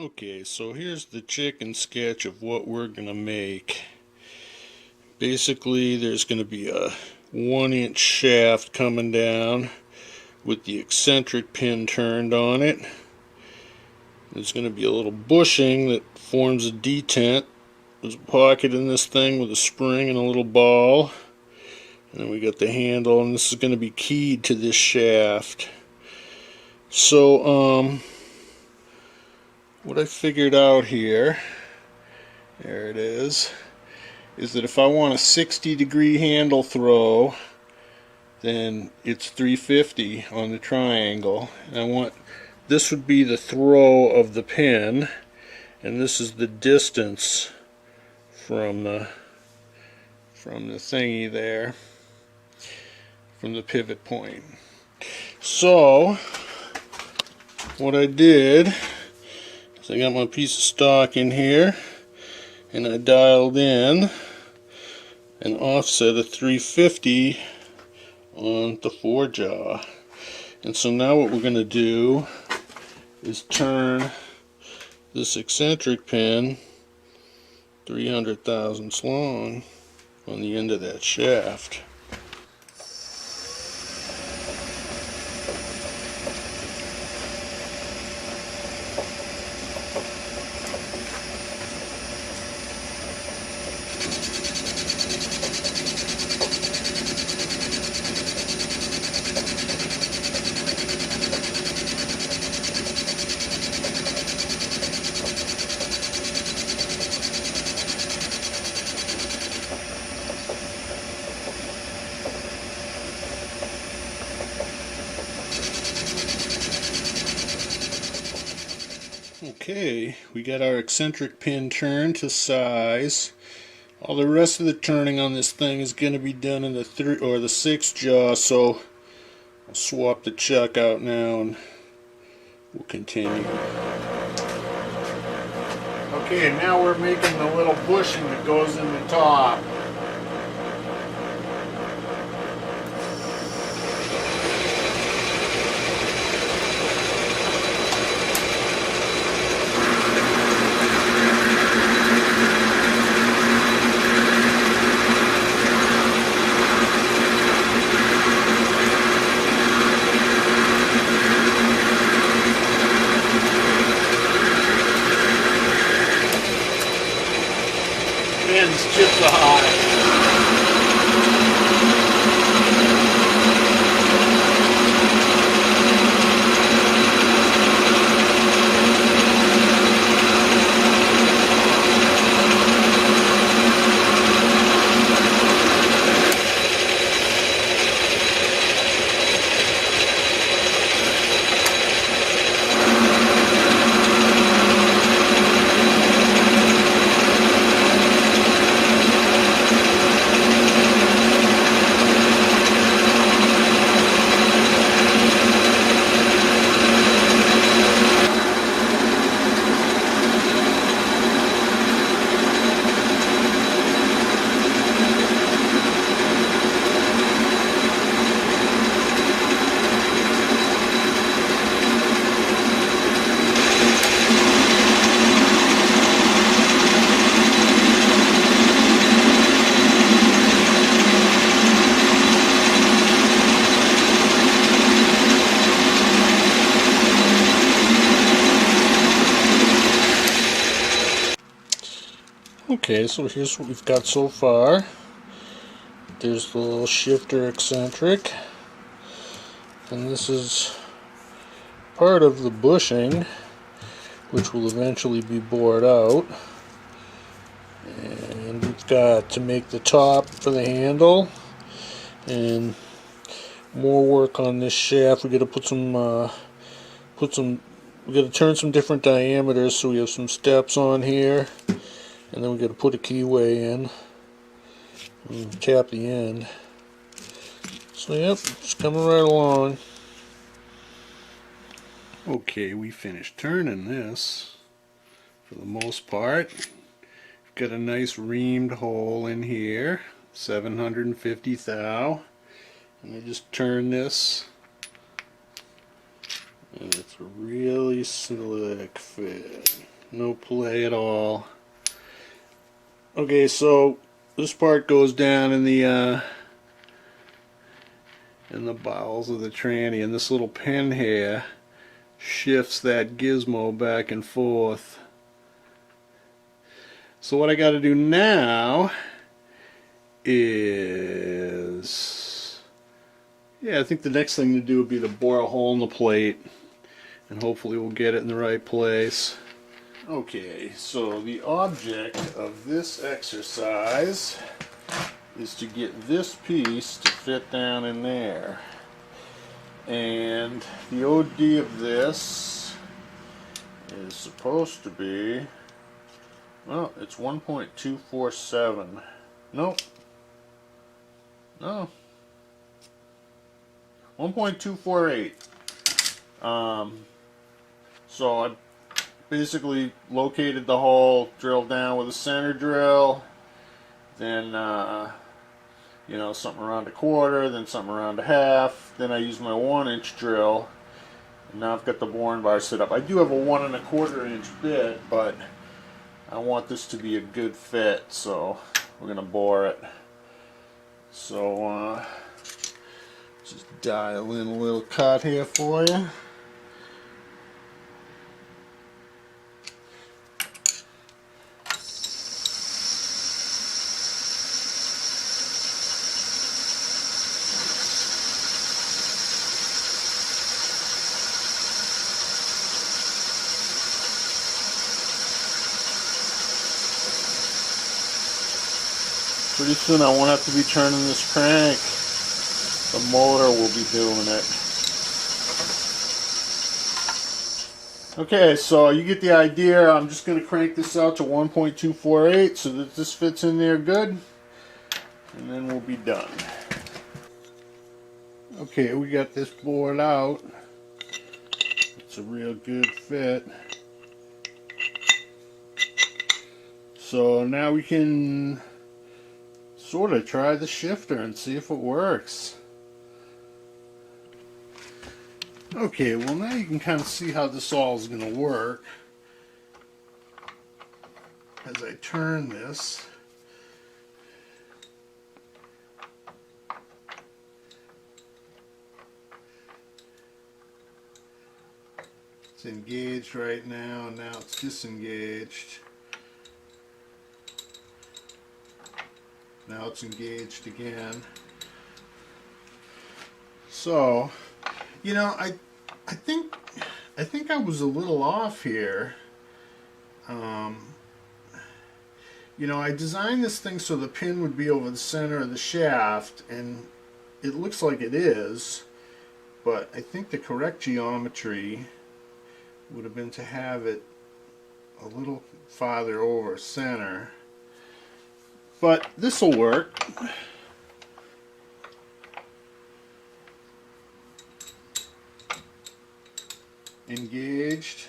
Okay, so here's the chicken sketch of what we're gonna make. Basically, there's gonna be a 1-inch shaft coming down with the eccentric pin turned on it. There's gonna be a little bushing that forms a detent. There's a pocket in this thing with a spring and a little ball. And then we got the handle, and this is gonna be keyed to this shaft. So, what I figured out here, there it is that if I want a 60-degree handle throw, then it's 350 on the triangle. And I want, this would be the throw of the pin, and this is the distance from the thingy there, from the pivot point. So what I did, I got my piece of stock in here, and I dialed in an offset of 350 on the forejaw. And so now what we're going to do is turn this eccentric pin 300 thousandths long on the end of that shaft. Okay, we got our eccentric pin turned to size. All the rest of the turning on this thing is going to be done in the 3 or the 6 jaw, so I'll swap the chuck out now and we'll continue. Okay, now we're making the little bushing that goes in the top. Pins chips are high. Okay, so here's what we've got so far. There's the little shifter eccentric, and this is part of the bushing, which will eventually be bored out. And we've got to make the top for the handle, and more work on this shaft. We got to we got to turn some different diameters, so we have some steps on here. And then we got to put a keyway in and tap the end. So yep, it's coming right along. Okay, we finished turning this for the most part. We've got a nice reamed hole in here, 750 thou. And I just turn this And it's a really slick fit. No play at all. Okay, so this part goes down in the bowels of the tranny, and this little pin here shifts that gizmo back and forth. So what I got to do now is, I think the next thing to do would be to bore a hole in the plate, and hopefully we'll get it in the right place. Okay, so the object of this exercise is to get this piece to fit down in there. And the OD of this is supposed to be, well, it's 1.247. Nope. No. 1.248. So I basically located the hole, drilled down with a center drill, then you know, something around a quarter, then something around a half, then I used my 1-inch drill, and now I've got the boring bar set up. I do have a 1 1/4 inch bit, but I want this to be a good fit, so we're gonna bore it. So just dial in a little cut here for you. Pretty soon I won't have to be turning this crank. The motor will be doing it. Okay, so you get the idea. I'm just going to crank this out to 1.248 so that this fits in there good. And then we'll be done. Okay, we got this bored out. It's a real good fit. So now we can sort of try the shifter and see if it works. Okay, well now you can kind of see how this all is going to work. As I turn this, it's engaged right now, and now it's disengaged. Now it's engaged again. So, you know, I think I was a little off here. You know, I designed this thing so the pin would be over the center of the shaft, and it looks like it is, but I think the correct geometry would have been to have it a little farther over center. But this will work. Engaged,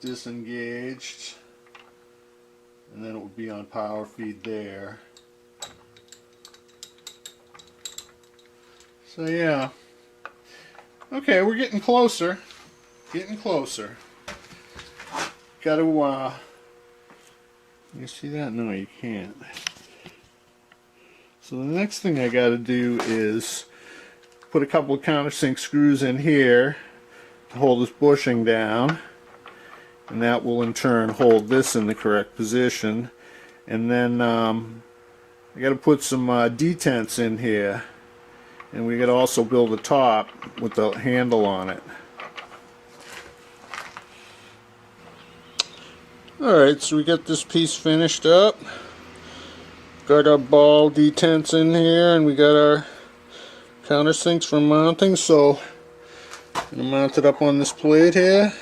disengaged, and then it would be on power feed there. So yeah. Okay, we're getting closer. Getting closer. Got to you see that? No, you can't. So the next thing I got to do is put a couple of countersink screws in here to hold this bushing down, and that will in turn hold this in the correct position. And then I got to put some detents in here, and we got to also build a top with the handle on it. Alright, so we got this piece finished up. Got our ball detents in here, and we got our countersinks for mounting. So I'm going to mount it up on this plate here,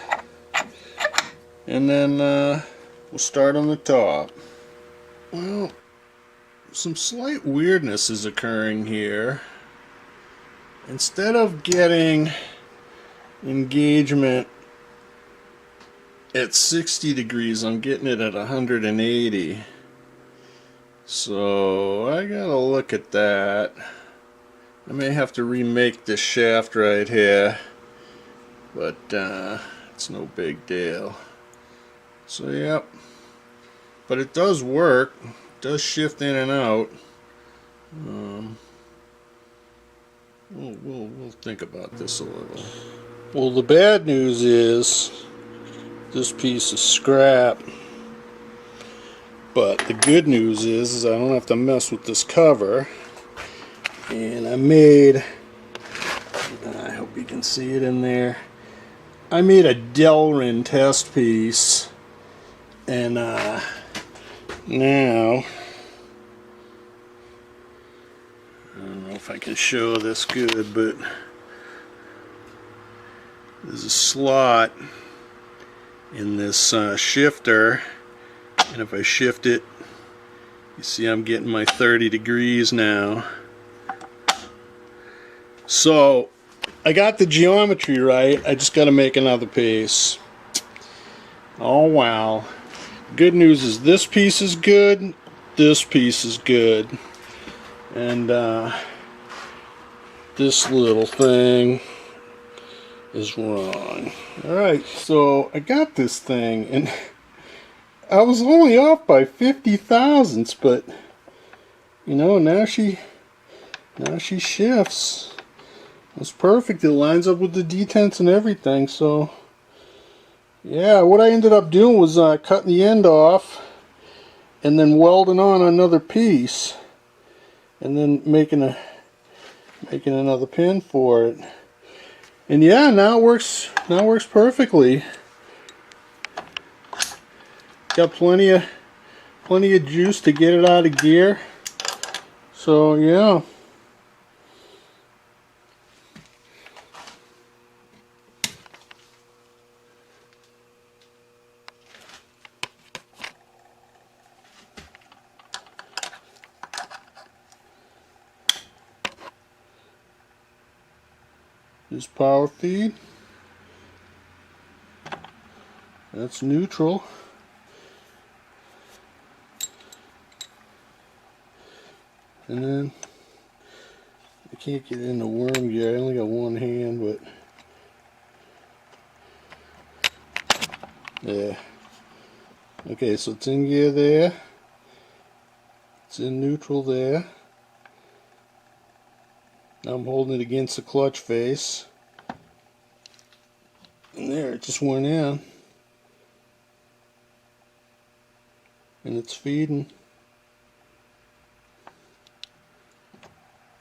and then we'll start on the top. Well, some slight weirdness is occurring here. Instead of getting engagement at 60 degrees, I'm getting it at 180. So I gotta look at that. I may have to remake this shaft right here but it's no big deal. So yep, but it does work. It does shift in and out. We'll think about this a little. Well, the bad news is this piece is scrap, but the good news is I don't have to mess with this cover. And I made, I hope you can see it in there, I made a Delrin test piece, and now I don't know if I can show this good, but there's a slot in this shifter, and if I shift it, you see I'm getting my 30 degrees now. So I got the geometry right, I just got to make another piece. Oh wow. Good news is this piece is good, this piece is good, and this little thing is wrong. Alright, so I got this thing, and I was only off by 50 thousandths, but you know, now she shifts. It's perfect. It lines up with the detents and everything. So yeah, what I ended up doing was cutting the end off and then welding on another piece, and then making another pin for it. And yeah, now it works perfectly. Got plenty of juice to get it out of gear. So yeah. This power feed, that's neutral, and then I can't get in the worm gear. I only got one hand, but yeah. Okay, so it's in gear there, it's in neutral there. Now I'm holding it against the clutch face, and there, it just went in, and it's feeding.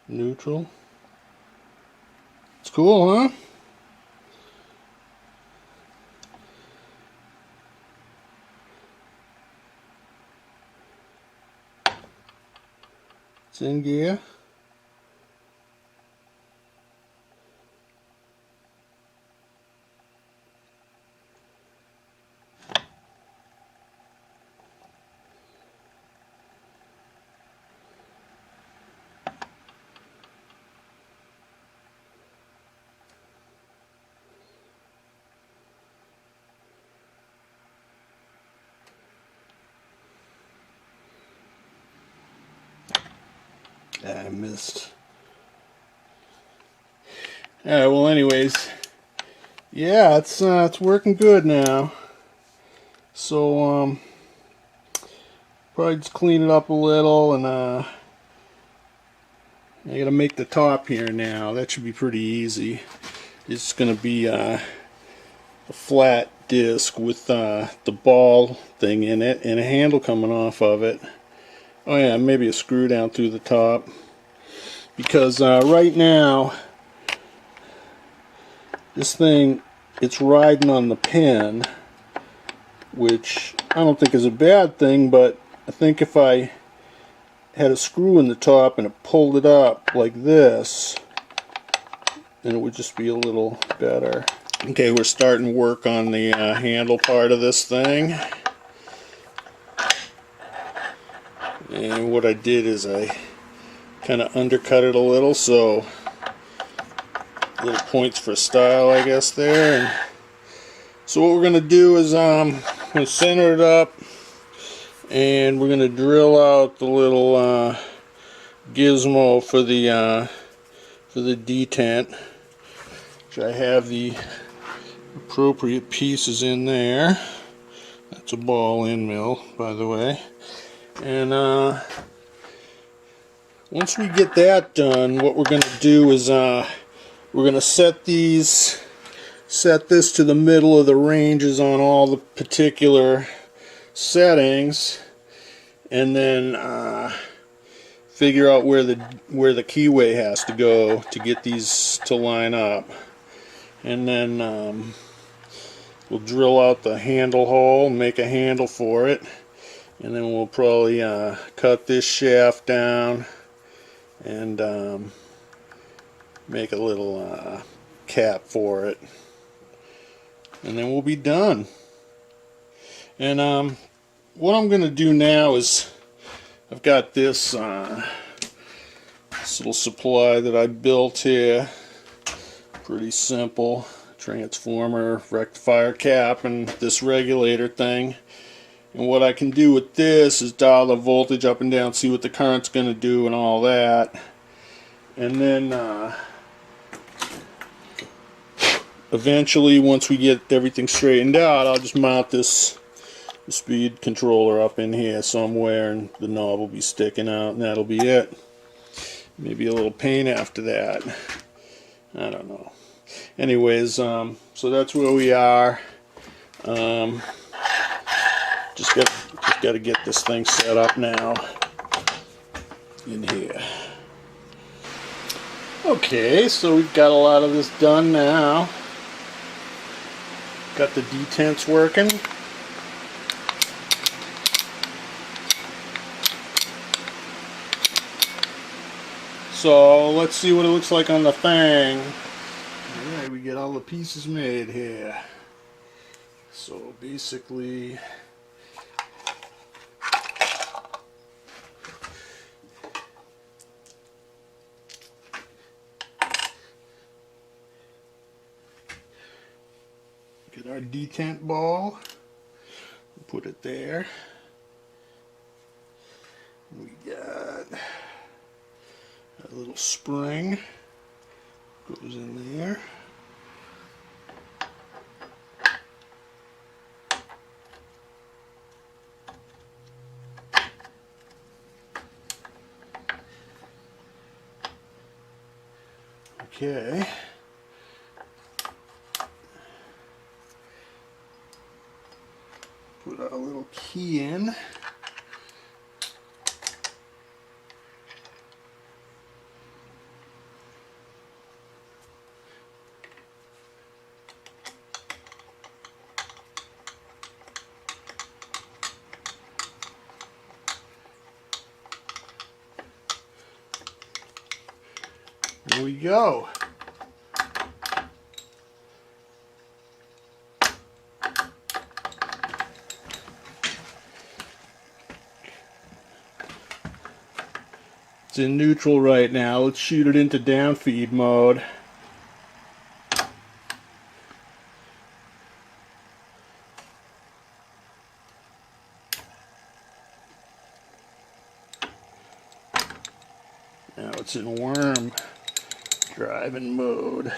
Neutral. It's cool, huh? It's in gear. I missed. Alright, well anyways, yeah, it's working good now. So probably just clean it up a little, and I gotta make the top here now. That should be pretty easy. It's gonna be a flat disc with the ball thing in it and a handle coming off of it. Oh yeah, maybe a screw down through the top, because right now this thing, it's riding on the pin, which I don't think is a bad thing, but I think if I had a screw in the top and it pulled it up like this, then it would just be a little better. Okay, we're starting work on the handle part of this thing. And what I did is I kind of undercut it a little, so little points for style, I guess, there. And so what we're going to do is I'm going to center it up, and we're going to drill out the little gizmo for the detent, which I have the appropriate pieces in there. That's a ball end mill, by the way. And once we get that done, what we're going to do is we're going to set this to the middle of the ranges on all the particular settings, and then figure out where the keyway has to go to get these to line up. And then we'll drill out the handle hole, make a handle for it, and then we'll probably cut this shaft down and make a little cap for it, and then we'll be done. And what I'm going to do now is I've got this little supply that I built here. Pretty simple. Transformer, rectifier cap, and this regulator thing. And what I can do with this is dial the voltage up and down, see what the current's going to do and all that. And then eventually, once we get everything straightened out, I'll just mount this speed controller up in here somewhere, and the knob will be sticking out, and that'll be it. Maybe a little paint after that. I don't know. Anyways, so that's where we are. Just got to get this thing set up now in here. Okay, so we've got a lot of this done now. Got the detents working. So let's see what it looks like on the thing. Alright, we get all the pieces made here. So basically, get our detent ball, put it there. We got a little spring, goes in there. Okay. Put our little key in. There we go. It's in neutral right now. Let's shoot it into downfeed mode. Now it's in worm driving mode.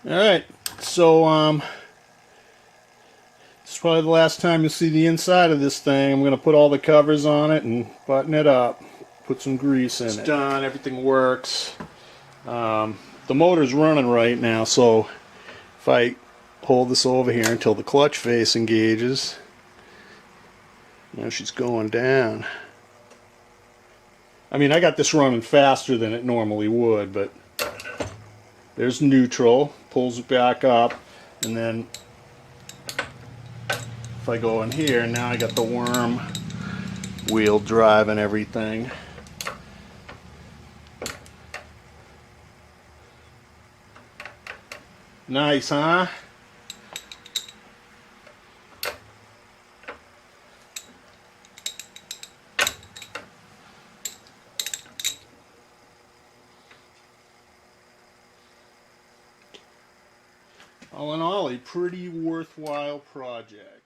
Alright, so this is probably the last time you'll see the inside of this thing. I'm going to put all the covers on it and button it up. Put some grease in it. It's done, everything works. The motor's running right now, so if I hold this over here until the clutch face engages, now she's going down. I mean, I got this running faster than it normally would, but there's neutral, pulls it back up, and then if I go in here, now I got the worm wheel drive and everything. Nice, huh? All in all, a pretty worthwhile project.